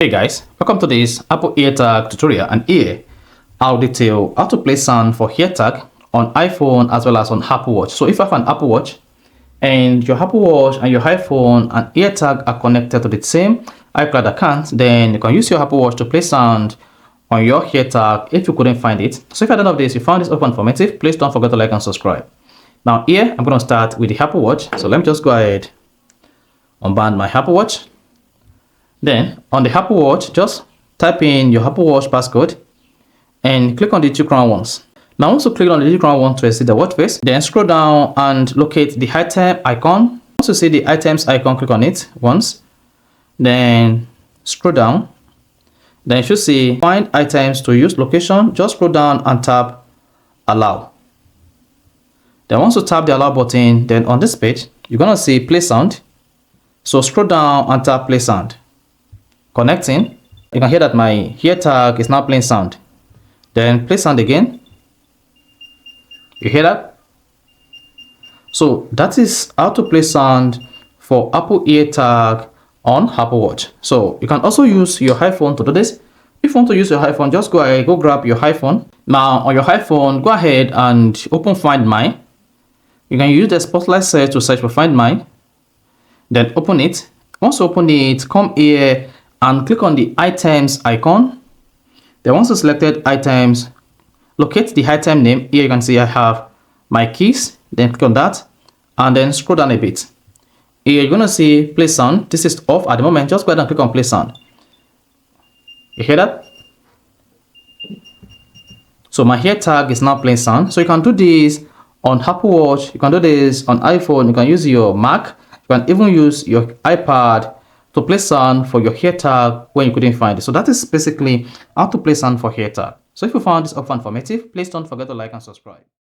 Hey guys, welcome to this Apple Airtag tutorial, and here I'll detail how to place sound for Airtag on iPhone as well as on Apple Watch. So if you have an Apple Watch and your Apple Watch and your iPhone and Airtag are connected to the same iCloud account, then you can use your Apple Watch to play sound on your Airtag if you couldn't find it. So if at the end of this you found this open informative, please don't forget to like and subscribe. Now here I'm going to start with the Apple Watch. So let me just go ahead unband my Apple Watch. Then on the Apple Watch, just type in your Apple Watch passcode and click on the 2 crown ones. Now once you click on the 2 crown one to see the watch face, then scroll down and locate the item icon. Once you see the items icon, click on it once. Then scroll down. Then you should see find items to use location. Just scroll down and tap allow. Then once you tap the allow button, then on this page, you're gonna see play sound. So scroll down and tap play sound. Connecting, you can hear that my Airtag is now playing sound. Then play sound again. You hear that? So that is how to play sound for Apple Airtag on Apple Watch. So you can also use your iPhone to do this. If you want to use your iPhone, just go ahead, go grab your iPhone. Now on your iPhone, go ahead and open Find My. You can use the spotlight search to search for Find My. Then open it. Once you open it, come here and click on the items icon. Then once you selected items, locate the item name. Here you can see I have my keys. Then click on that and then scroll down a bit. Here you're gonna see play sound. This is off at the moment. Just go ahead and click on play sound. You hear that? So my Airtag is now playing sound. So you can do this on Apple Watch. You can do this on iPhone. You can use your Mac. You can even use your iPad to play sound for your Airtag when you couldn't find it. So that is basically how to play sound for Airtag. So if you found this informative, please don't forget to like and subscribe.